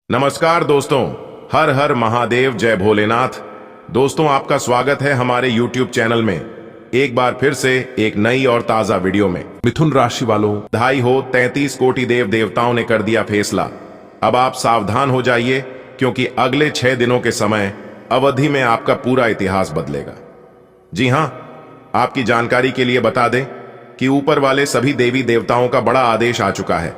नमस्कार दोस्तों। हर हर महादेव, जय भोलेनाथ। दोस्तों, आपका स्वागत है हमारे YouTube चैनल में एक बार फिर से एक नई और ताजा वीडियो में। मिथुन राशि वालों, बधाई हो, 33 कोटि देव देवताओं ने कर दिया फैसला। अब आप सावधान हो जाइए, क्योंकि अगले 6 दिनों के समय अवधि में आपका पूरा इतिहास बदलेगा। जी हां, आपकी जानकारी के लिए बता दें कि ऊपर वाले सभी देवी देवताओं का बड़ा आदेश आ चुका है।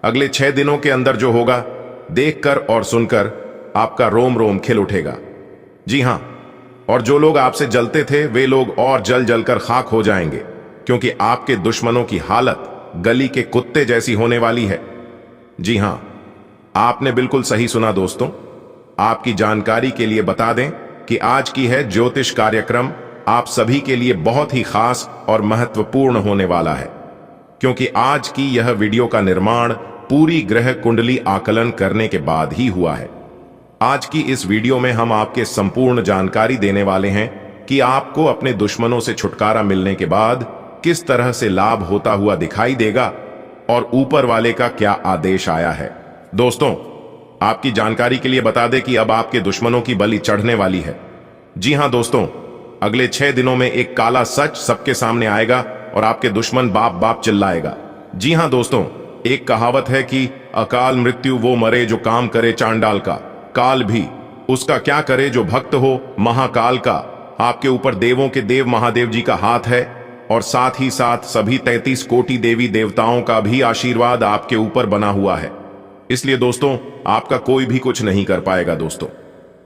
अगले 6 दिनों के अंदर जो होगा, देखकर और सुनकर आपका रोम रोम खिल उठेगा। जी हां, और जो लोग आपसे जलते थे वे लोग और जल जलकर खाक हो जाएंगे, क्योंकि आपके दुश्मनों की हालत गली के कुत्ते जैसी होने वाली है। जी हां, आपने बिल्कुल सही सुना दोस्तों। आपकी जानकारी के लिए बता दें कि आज की है ज्योतिष कार्यक्रम आप सभी के लिए बहुत ही खास और महत्वपूर्ण होने वाला है, क्योंकि आज की यह वीडियो का निर्माण पूरी ग्रह कुंडली आकलन करने के बाद ही हुआ है। आज की इस वीडियो में हम आपके संपूर्ण जानकारी देने वाले हैं कि आपको अपने दुश्मनों से छुटकारा मिलने के बाद किस तरह से लाभ होता हुआ दिखाई देगा और ऊपर वाले का क्या आदेश आया है। दोस्तों, आपकी जानकारी के लिए बता दें कि अब आपके दुश्मनों की बलि चढ़ने वाली है। जी हां दोस्तों, अगले 6 दिनों में एक काला सच सबके सामने आएगा और आपके दुश्मन बाप बाप चिल्लाएगा। जी हां दोस्तों, एक कहावत है कि अकाल मृत्यु वो मरे जो काम करे चांडाल का, काल भी उसका क्या करे जो भक्त हो महाकाल का। आपके ऊपर देवों के देव महादेव जी का हाथ है और साथ ही साथ सभी 33 कोटि देवी देवताओं का भी आशीर्वाद आपके ऊपर बना हुआ है। इसलिए दोस्तों, आपका कोई भी कुछ नहीं कर पाएगा। दोस्तों,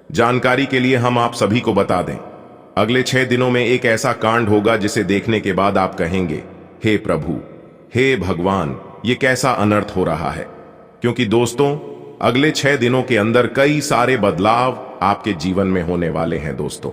जानकारी के लिए हम आप सभी को बता दें, अगले 6 दिनों में एक ऐसा कांड होगा जिसे देखने के बाद आप कहेंगे, हे प्रभु, हे भगवान, ये कैसा अनर्थ हो रहा है। क्योंकि दोस्तों, अगले 6 दिनों के अंदर कई सारे बदलाव आपके जीवन में होने वाले हैं। दोस्तों,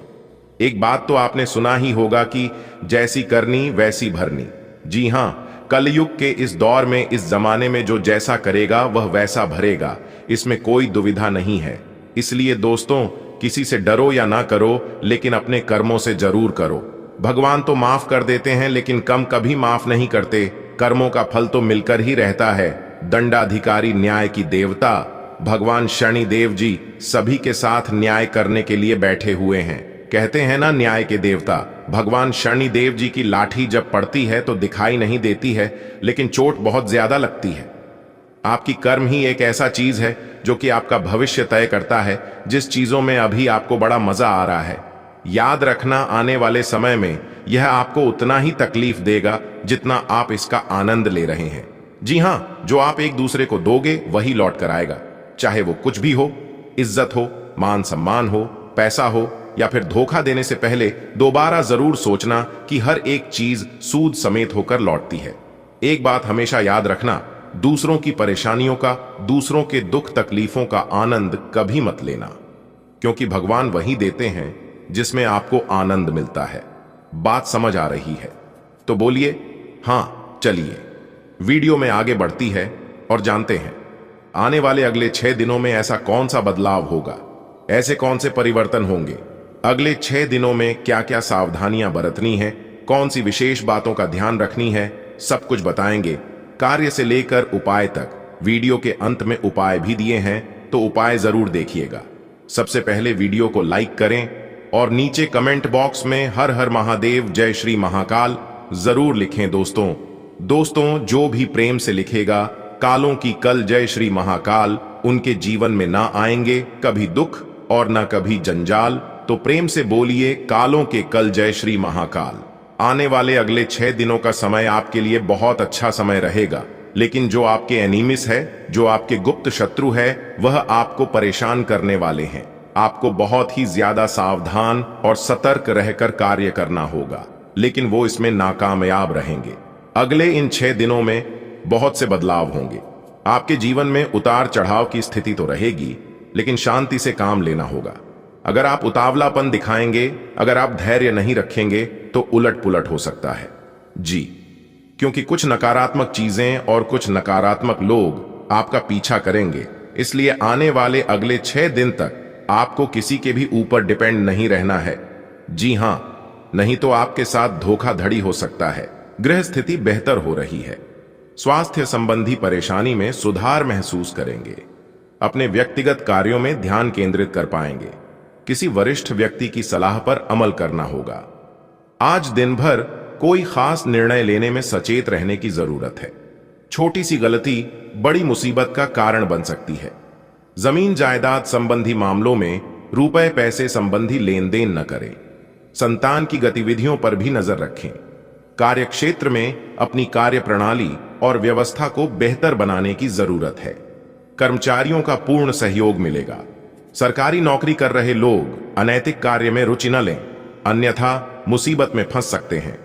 एक बात तो आपने सुना ही होगा कि जैसी करनी वैसी भरनी। जी हां, कलयुग के इस दौर में, इस जमाने में जो जैसा करेगा वह वैसा भरेगा, इसमें कोई दुविधा नहीं है। इसलिए दोस्तों, किसी से डरो या ना करो, लेकिन अपने कर्मों से जरूर करो। भगवान तो माफ कर देते हैं, लेकिन कम कभी माफ नहीं करते। कर्मों का फल तो मिलकर ही रहता है। दंडाधिकारी न्याय की देवता भगवान शनि देव जी सभी के साथ न्याय करने के लिए बैठे हुए हैं। कहते हैं ना, न्याय के देवता भगवान शनि देव जी की लाठी जब पड़ती है तो दिखाई नहीं देती है, लेकिन चोट बहुत ज्यादा लगती है। आपकी कर्म ही एक ऐसा चीज है जो कि आपका भविष्य तय करता है, जिस चीजों में अभी आपको बड़ा मजा आ रहा है। याद रखना, आने वाले समय में यह आपको उतना ही तकलीफ देगा जितना आप इसका आनंद ले रहे हैं। जी हां, जो आप एक दूसरे को दोगे वही लौट कर आएगा, चाहे वो कुछ भी हो। इज्जत हो, मान सम्मान हो, पैसा हो या फिर धोखा देने से पहले दोबारा जरूर सोचना कि हर एक चीज सूद समेत होकर लौटती है। एक बात हमेशा याद रखना, दूसरों की परेशानियों का, दूसरों के दुख तकलीफों का आनंद कभी मत लेना, क्योंकि भगवान वही देते हैं जिसमें आपको आनंद मिलता है। बात समझ आ रही है तो बोलिए हां। चलिए वीडियो में आगे बढ़ती है और जानते हैं आने वाले अगले 6 दिनों में ऐसा कौन सा बदलाव होगा, ऐसे कौन से परिवर्तन होंगे, अगले 6 दिनों में क्या क्या सावधानियां बरतनी है, कौन सी विशेष बातों का ध्यान रखनी है, सब कुछ बताएंगे। कार्य से लेकर उपाय तक वीडियो के अंत में उपाय भी दिए हैं, तो उपाय जरूर देखिएगा। सबसे पहले वीडियो को लाइक करें और नीचे कमेंट बॉक्स में हर हर महादेव, जय श्री महाकाल जरूर लिखें। दोस्तों, जो भी प्रेम से लिखेगा, कालों की कल जय श्री महाकाल उनके जीवन में ना आएंगे कभी दुख और ना कभी जंजाल। तो प्रेम से बोलिए, कालों के कल जय श्री महाकाल। आने वाले अगले 6 दिनों का समय आपके लिए बहुत अच्छा समय रहेगा, लेकिन जो आपके एनिमिस है, जो आपके गुप्त शत्रु है, वह आपको परेशान करने वाले हैं। आपको बहुत ही ज्यादा सावधान और सतर्क रहकर कार्य करना होगा, लेकिन वो इसमें नाकामयाब रहेंगे। अगले इन 6 दिनों में बहुत से बदलाव होंगे। आपके जीवन में उतार चढ़ाव की स्थिति तो रहेगी, लेकिन शांति से काम लेना होगा। अगर आप उतावलापन दिखाएंगे, अगर आप धैर्य नहीं रखेंगे, तो उलट पुलट हो सकता है। जी, क्योंकि कुछ नकारात्मक चीजें और कुछ नकारात्मक लोग आपका पीछा करेंगे। इसलिए आने वाले अगले 6 दिन तक आपको किसी के भी ऊपर डिपेंड नहीं रहना है। जी हां, नहीं तो आपके साथ धोखाधड़ी हो सकता है। गृह स्थिति बेहतर हो रही है। स्वास्थ्य संबंधी परेशानी में सुधार महसूस करेंगे। अपने व्यक्तिगत कार्यों में ध्यान केंद्रित कर पाएंगे। किसी वरिष्ठ व्यक्ति की सलाह पर अमल करना होगा। आज दिन भर कोई खास निर्णय लेने में सचेत रहने की जरूरत है। छोटी सी गलती बड़ी मुसीबत का कारण बन सकती है। जमीन जायदाद संबंधी मामलों में रुपए पैसे संबंधी लेन देन न करें। संतान की गतिविधियों पर भी नजर रखें। कार्यक्षेत्र में अपनी कार्य प्रणाली और व्यवस्था को बेहतर बनाने की जरूरत है। कर्मचारियों का पूर्ण सहयोग मिलेगा। सरकारी नौकरी कर रहे लोग अनैतिक कार्य में रुचि न लें, अन्यथा मुसीबत में फंस सकते हैं।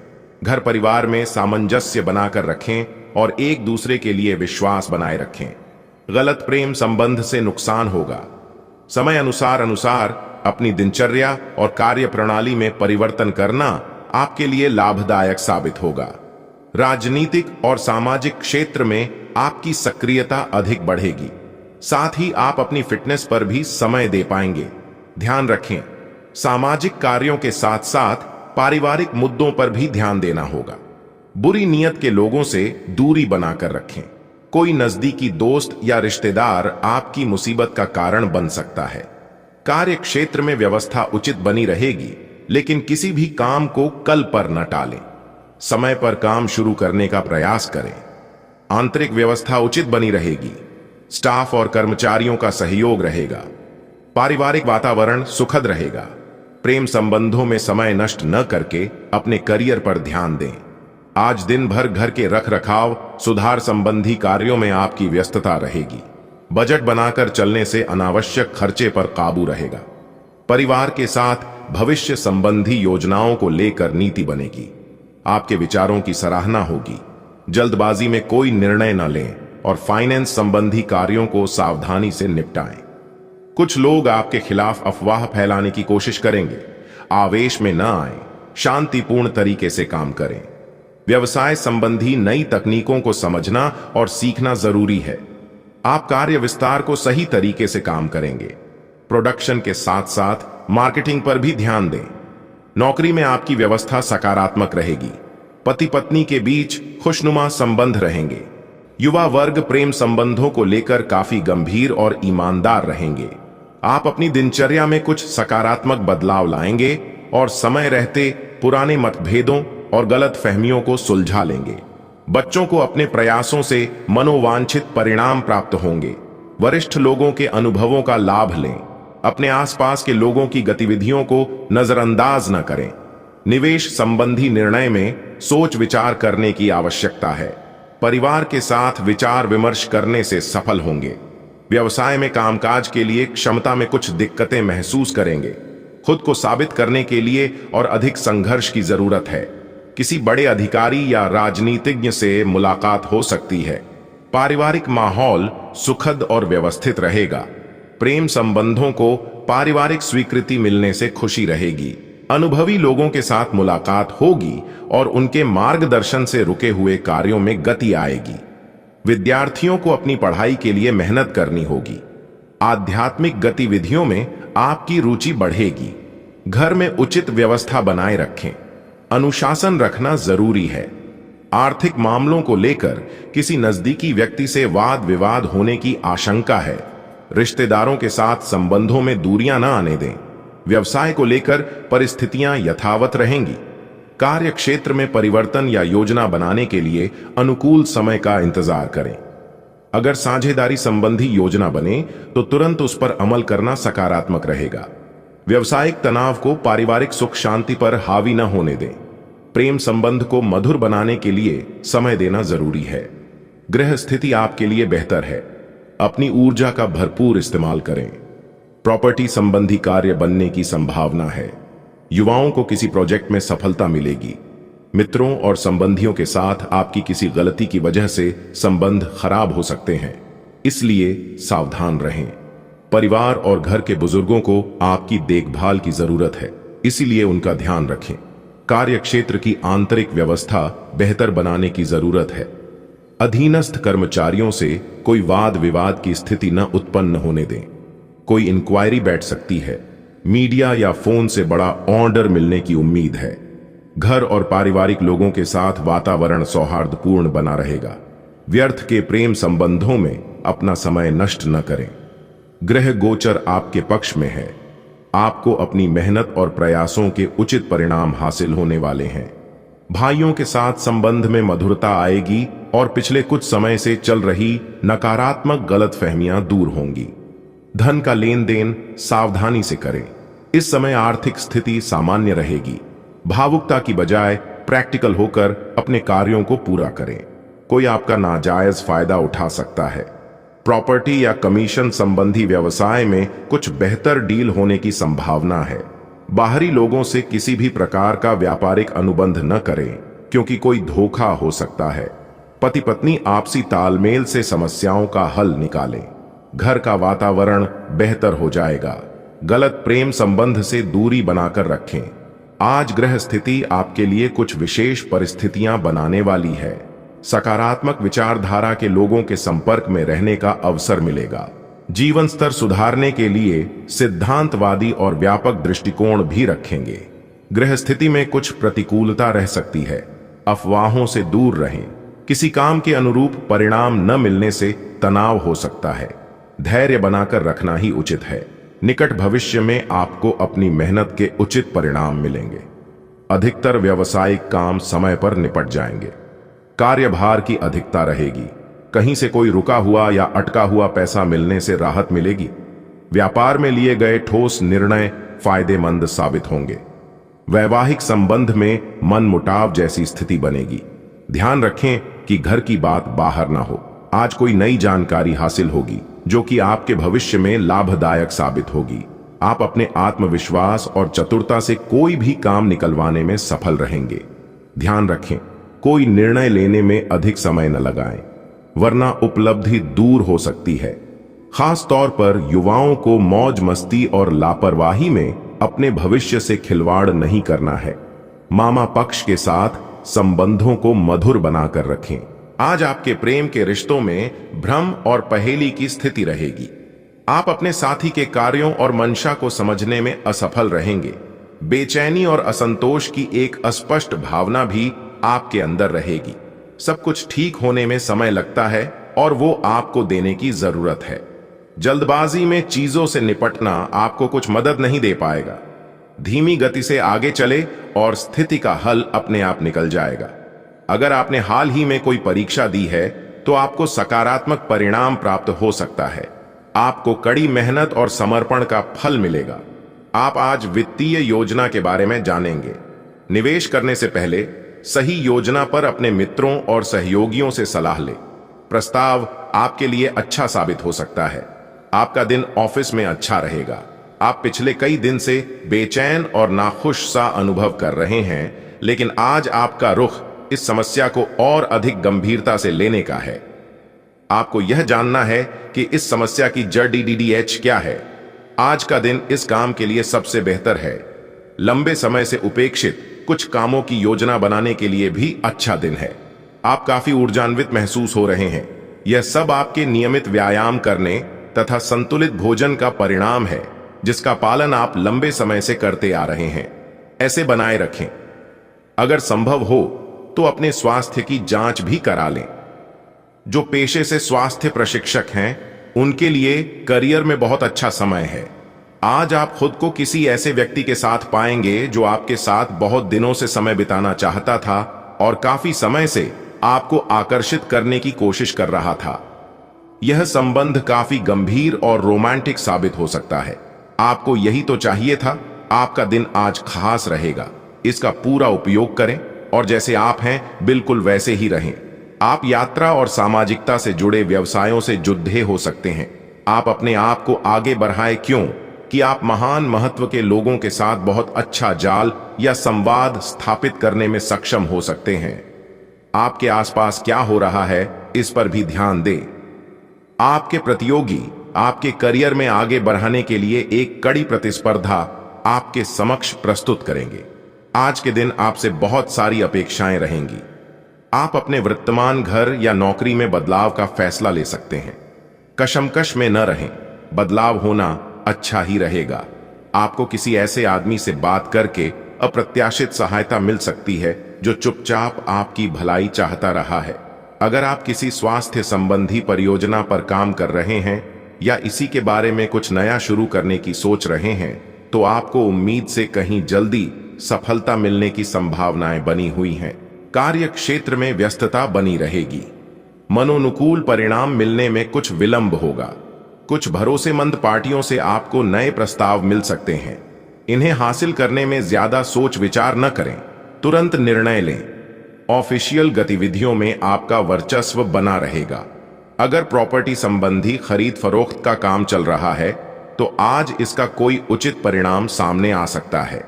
घर परिवार में सामंजस्य बनाकर रखें और एक दूसरे के लिए विश्वास बनाए रखें। गलत प्रेम संबंध से नुकसान होगा। समय अनुसार अपनी दिनचर्या और कार्य प्रणाली में परिवर्तन करना आपके लिए लाभदायक साबित होगा। राजनीतिक और सामाजिक क्षेत्र में आपकी सक्रियता अधिक बढ़ेगी। साथ ही आप अपनी फिटनेस पर भी समय दे पाएंगे। ध्यान रखें, सामाजिक कार्यों के साथ साथ पारिवारिक मुद्दों पर भी ध्यान देना होगा। बुरी नीयत के लोगों से दूरी बनाकर रखें। कोई नजदीकी दोस्त या रिश्तेदार आपकी मुसीबत का कारण बन सकता है। कार्य क्षेत्र में व्यवस्था उचित बनी रहेगी, लेकिन किसी भी काम को कल पर न टालें। समय पर काम शुरू करने का प्रयास करें। आंतरिक व्यवस्था उचित बनी रहेगी। स्टाफ और कर्मचारियों का सहयोग रहेगा। पारिवारिक वातावरण सुखद रहेगा। प्रेम संबंधों में समय नष्ट न करके अपने करियर पर ध्यान दें। आज दिन भर घर के रखरखाव, सुधार संबंधी कार्यों में आपकी व्यस्तता रहेगी। बजट बनाकर चलने से अनावश्यक खर्चे पर काबू रहेगा। परिवार के साथ भविष्य संबंधी योजनाओं को लेकर नीति बनेगी। आपके विचारों की सराहना होगी। जल्दबाजी में कोई निर्णय न लें और फाइनेंस संबंधी कार्यों को सावधानी से निपटाएं। कुछ लोग आपके खिलाफ अफवाह फैलाने की कोशिश करेंगे। आवेश में न आएं, शांतिपूर्ण तरीके से काम करें। व्यवसाय संबंधी नई तकनीकों को समझना और सीखना जरूरी है। आप कार्य विस्तार को सही तरीके से काम करेंगे। प्रोडक्शन के साथ साथ मार्केटिंग पर भी ध्यान दें। नौकरी में आपकी व्यवस्था सकारात्मक रहेगी। पति पत्नी के बीच खुशनुमा संबंध रहेंगे। युवा वर्ग प्रेम संबंधों को लेकर काफी गंभीर और ईमानदार रहेंगे। आप अपनी दिनचर्या में कुछ सकारात्मक बदलाव लाएंगे और समय रहते पुराने मतभेदों और गलत फहमियों को सुलझा लेंगे। बच्चों को अपने प्रयासों से मनोवांछित परिणाम प्राप्त होंगे। वरिष्ठ लोगों के अनुभवों का लाभ लें। अपने आसपास के लोगों की गतिविधियों को नजरअंदाज न करें। निवेश संबंधी निर्णय में सोच विचार करने की आवश्यकता है। परिवार के साथ विचार विमर्श करने से सफल होंगे। व्यवसाय में कामकाज के लिए क्षमता में कुछ दिक्कतें महसूस करेंगे। खुद को साबित करने के लिए और अधिक संघर्ष की जरूरत है। किसी बड़े अधिकारी या राजनीतिज्ञ से मुलाकात हो सकती है। पारिवारिक माहौल सुखद और व्यवस्थित रहेगा। प्रेम संबंधों को पारिवारिक स्वीकृति मिलने से खुशी रहेगी। अनुभवी लोगों के साथ मुलाकात होगी और उनके मार्गदर्शन से रुके हुए कार्यों में गति आएगी। विद्यार्थियों को अपनी पढ़ाई के लिए मेहनत करनी होगी। आध्यात्मिक गतिविधियों में आपकी रुचि बढ़ेगी। घर में उचित व्यवस्था बनाए रखें। अनुशासन रखना जरूरी है। आर्थिक मामलों को लेकर किसी नजदीकी व्यक्ति से वाद विवाद होने की आशंका है। रिश्तेदारों के साथ संबंधों में दूरियां न आने दें। व्यवसाय को लेकर परिस्थितियां यथावत रहेंगी। कार्य क्षेत्र में परिवर्तन या योजना बनाने के लिए अनुकूल समय का इंतजार करें। अगर साझेदारी संबंधी योजना बने तो तुरंत उस पर अमल करना सकारात्मक रहेगा। व्यवसायिक तनाव को पारिवारिक सुख शांति पर हावी न होने दें। प्रेम संबंध को मधुर बनाने के लिए समय देना जरूरी है। गृह स्थिति आपके लिए बेहतर है। अपनी ऊर्जा का भरपूर इस्तेमाल करें। प्रॉपर्टी संबंधी कार्य बनने की संभावना है। युवाओं को किसी प्रोजेक्ट में सफलता मिलेगी। मित्रों और संबंधियों के साथ आपकी किसी गलती की वजह से संबंध खराब हो सकते हैं, इसलिए सावधान रहें। परिवार और घर के बुजुर्गों को आपकी देखभाल की जरूरत है, इसीलिए उनका ध्यान रखें। कार्य क्षेत्र की आंतरिक व्यवस्था बेहतर बनाने की जरूरत है। अधीनस्थ कर्मचारियों से कोई वाद विवाद की स्थिति न उत्पन्न होने दें। कोई इंक्वायरी बैठ सकती है। मीडिया या फोन से बड़ा ऑर्डर मिलने की उम्मीद है। घर और पारिवारिक लोगों के साथ वातावरण सौहार्दपूर्ण बना रहेगा। व्यर्थ के प्रेम संबंधों में अपना समय नष्ट न करें। ग्रह गोचर आपके पक्ष में है। आपको अपनी मेहनत और प्रयासों के उचित परिणाम हासिल होने वाले हैं। भाइयों के साथ संबंध में मधुरता आएगी और पिछले कुछ समय से चल रही नकारात्मक गलतफहमियां दूर होंगी। धन का लेन देन सावधानी से करें। इस समय आर्थिक स्थिति सामान्य रहेगी। भावुकता की बजाय प्रैक्टिकल होकर अपने कार्यों को पूरा करें। कोई आपका नाजायज फायदा उठा सकता है। प्रॉपर्टी या कमीशन संबंधी व्यवसाय में कुछ बेहतर डील होने की संभावना है। बाहरी लोगों से किसी भी प्रकार का व्यापारिक अनुबंध न करें, क्योंकि कोई धोखा हो सकता है। पति पत्नी आपसी तालमेल से समस्याओं का हल निकालें। घर का वातावरण बेहतर हो जाएगा। गलत प्रेम संबंध से दूरी बनाकर रखें। आज ग्रह स्थिति आपके लिए कुछ विशेष परिस्थितियां बनाने वाली है। सकारात्मक विचारधारा के लोगों के संपर्क में रहने का अवसर मिलेगा। जीवन स्तर सुधारने के लिए सिद्धांतवादी और व्यापक दृष्टिकोण भी रखेंगे। ग्रह स्थिति में कुछ प्रतिकूलता रह सकती है। अफवाहों से दूर रहें। किसी काम के अनुरूप परिणाम न मिलने से तनाव हो सकता है। धैर्य बनाकर रखना ही उचित है। निकट भविष्य में आपको अपनी मेहनत के उचित परिणाम मिलेंगे। अधिकतर व्यावसायिक काम समय पर निपट जाएंगे। कार्यभार की अधिकता रहेगी। कहीं से कोई रुका हुआ या अटका हुआ पैसा मिलने से राहत मिलेगी। व्यापार में लिए गए ठोस निर्णय फायदेमंद साबित होंगे। वैवाहिक संबंध में मनमुटाव जैसी स्थिति बनेगी। ध्यान रखें कि घर की बात बाहर ना हो। आज कोई नई जानकारी हासिल होगी जो कि आपके भविष्य में लाभदायक साबित होगी। आप अपने आत्मविश्वास और चतुरता से कोई भी काम निकलवाने में सफल रहेंगे। ध्यान रखें, कोई निर्णय लेने में अधिक समय न लगाएं, वरना उपलब्धि दूर हो सकती है। खास तौर पर युवाओं को मौज मस्ती और लापरवाही में अपने भविष्य से खिलवाड़ नहीं करना है। मामा पक्ष के साथ संबंधों को मधुर बनाकर रखें। आज आपके प्रेम के रिश्तों में भ्रम और पहेली की स्थिति रहेगी। आप अपने साथी के कार्यों और मंशा को समझने में असफल रहेंगे। बेचैनी और असंतोष की एक अस्पष्ट भावना भी आपके अंदर रहेगी। सब कुछ ठीक होने में समय लगता है और वो आपको देने की जरूरत है। जल्दबाजी में चीजों से निपटना आपको कुछ मदद नहीं दे पाएगा। धीमी गति से आगे चले और स्थिति का हल अपने आप निकल जाएगा। अगर आपने हाल ही में कोई परीक्षा दी है तो आपको सकारात्मक परिणाम प्राप्त हो सकता है। आपको कड़ी मेहनत और समर्पण का फल मिलेगा। आप आज वित्तीय योजना के बारे में जानेंगे। निवेश करने से पहले सही योजना पर अपने मित्रों और सहयोगियों से सलाह लें। प्रस्ताव आपके लिए अच्छा साबित हो सकता है। आपका दिन ऑफिस में अच्छा रहेगा। आप पिछले कई दिन से बेचैन और नाखुश सा अनुभव कर रहे हैं, लेकिन आज आपका रुख इस समस्या को और अधिक गंभीरता से लेने का है। आपको यह जानना है कि इस समस्या की जड़ DDDH क्या है। आज का दिन इस काम के लिए सबसे बेहतर है। लंबे समय से उपेक्षित कुछ कामों की योजना बनाने के लिए भी अच्छा दिन है। आप काफी ऊर्जान्वित महसूस हो रहे हैं। यह सब आपके नियमित व्यायाम करने तथा संतुलित भोजन का परिणाम है, जिसका पालन आप लंबे समय से करते आ रहे हैं। ऐसे बनाए रखें। अगर संभव हो तो अपने स्वास्थ्य की जांच भी करा लें। जो पेशे से स्वास्थ्य प्रशिक्षक हैं, उनके लिए करियर में बहुत अच्छा समय है। आज आप खुद को किसी ऐसे व्यक्ति के साथ पाएंगे जो आपके साथ बहुत दिनों से समय बिताना चाहता था और काफी समय से आपको आकर्षित करने की कोशिश कर रहा था। यह संबंध काफी गंभीर और रोमांटिक साबित हो सकता है। आपको यही तो चाहिए था। आपका दिन आज खास रहेगा। इसका पूरा उपयोग करें और जैसे आप हैं बिल्कुल वैसे ही रहें। आप यात्रा और सामाजिकता से जुड़े व्यवसायों से जुड़े हो सकते हैं। आप अपने आप को आगे बढ़ाएं, क्यों कि आप महान महत्व के लोगों के साथ बहुत अच्छा जाल या संवाद स्थापित करने में सक्षम हो सकते हैं। आपके आसपास क्या हो रहा है, इस पर भी ध्यान दें। आपके प्रतियोगी आपके करियर में आगे बढ़ाने के लिए एक कड़ी प्रतिस्पर्धा आपके समक्ष प्रस्तुत करेंगे। आज के दिन आपसे बहुत सारी अपेक्षाएं रहेंगी। आप अपने वर्तमान घर या नौकरी में बदलाव का फैसला ले सकते हैं। कशमकश में न रहें। बदलाव होना अच्छा ही रहेगा। आपको किसी ऐसे आदमी से बात करके अप्रत्याशित सहायता मिल सकती है जो चुपचाप आपकी भलाई चाहता रहा है। अगर आप किसी स्वास्थ्य संबंधी परियोजना पर काम कर रहे हैं या इसी के बारे में कुछ नया शुरू करने की सोच रहे हैं तो आपको उम्मीद से कहीं जल्दी सफलता मिलने की संभावनाएं बनी हुई हैं। कार्य क्षेत्र में व्यस्तता बनी रहेगी। मनोनुकूल परिणाम मिलने में कुछ विलंब होगा। कुछ भरोसेमंद पार्टियों से आपको नए प्रस्ताव मिल सकते हैं। इन्हें हासिल करने में ज्यादा सोच विचार न करें, तुरंत निर्णय लें। ऑफिशियल गतिविधियों में आपका वर्चस्व बना रहेगा। अगर प्रॉपर्टी संबंधी खरीद फरोख्त का काम चल रहा है तो आज इसका कोई उचित परिणाम सामने आ सकता है।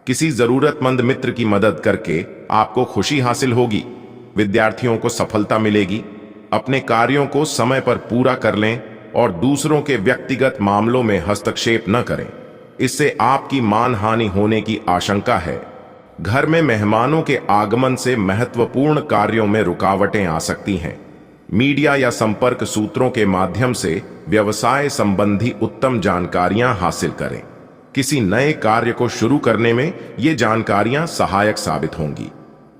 किसी जरूरतमंद मित्र की मदद करके आपको खुशी हासिल होगी। विद्यार्थियों को सफलता मिलेगी। अपने कार्यों को समय पर पूरा कर लें और दूसरों के व्यक्तिगत मामलों में हस्तक्षेप न करें, इससे आपकी मानहानि होने की आशंका है। घर में मेहमानों के आगमन से महत्वपूर्ण कार्यों में रुकावटें आ सकती हैं। मीडिया या संपर्क सूत्रों के माध्यम से व्यवसाय संबंधी उत्तम जानकारियां हासिल करें। किसी नए कार्य को शुरू करने में ये जानकारियां सहायक साबित होंगी।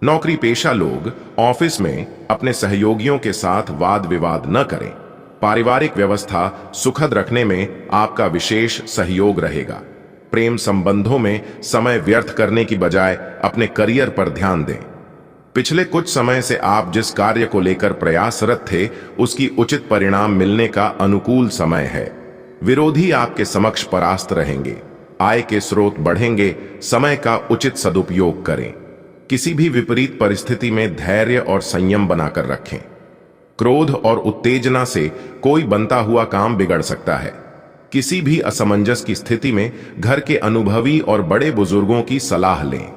नौकरी पेशा लोग ऑफिस में अपने सहयोगियों के साथ वाद विवाद न करें। पारिवारिक व्यवस्था सुखद रखने में आपका विशेष सहयोग रहेगा। प्रेम संबंधों में समय व्यर्थ करने की बजाय अपने करियर पर ध्यान दें। पिछले कुछ समय से आप जिस कार्य को लेकर प्रयासरत थे उसकी उचित परिणाम मिलने का अनुकूल समय है। विरोधी आपके समक्ष परास्त रहेंगे। आय के स्रोत बढ़ेंगे। समय का उचित सदुपयोग करें। किसी भी विपरीत परिस्थिति में धैर्य और संयम बनाकर रखें। क्रोध और उत्तेजना से कोई बनता हुआ काम बिगड़ सकता है। किसी भी असमंजस की स्थिति में घर के अनुभवी और बड़े बुजुर्गों की सलाह लें।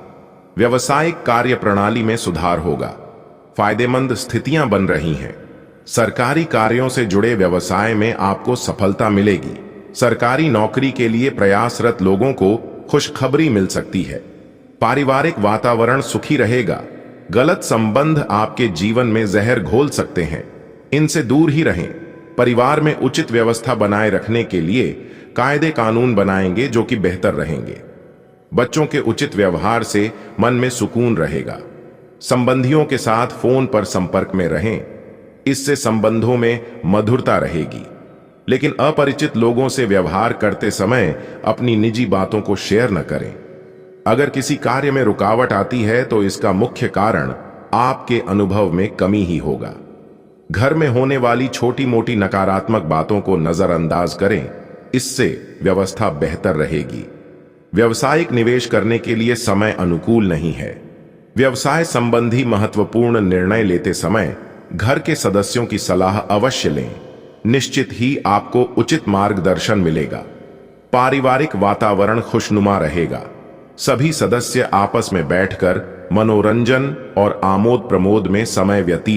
व्यवसायिक कार्य प्रणाली में सुधार होगा। फायदेमंद स्थितियां बन रही हैं। सरकारी कार्यों से जुड़े व्यवसाय में आपको सफलता मिलेगी। सरकारी नौकरी के लिए प्रयासरत लोगों को खुशखबरी मिल सकती है। पारिवारिक वातावरण सुखी रहेगा। गलत संबंध आपके जीवन में जहर घोल सकते हैं, इनसे दूर ही रहें। परिवार में उचित व्यवस्था बनाए रखने के लिए कायदे कानून बनाएंगे जो कि बेहतर रहेंगे। बच्चों के उचित व्यवहार से मन में सुकून रहेगा। संबंधियों के साथ फोन पर संपर्क में रहें, इससे संबंधों में मधुरता रहेगी। लेकिन अपरिचित लोगों से व्यवहार करते समय अपनी निजी बातों को शेयर न करें। अगर किसी कार्य में रुकावट आती है तो इसका मुख्य कारण आपके अनुभव में कमी ही होगा। घर में होने वाली छोटी मोटी नकारात्मक बातों को नजरअंदाज करें, इससे व्यवस्था बेहतर रहेगी। व्यवसायिक निवेश करने के लिए समय अनुकूल नहीं है। व्यवसाय संबंधी महत्वपूर्ण निर्णय लेते समय घर के सदस्यों की सलाह अवश्य लें। निश्चित ही आपको उचित मार्गदर्शन मिलेगा। पारिवारिक वातावरण खुशनुमा रहेगा। सभी सदस्य आपस में बैठकर मनोरंजन और आमोद प्रमोद में समय व्यतीत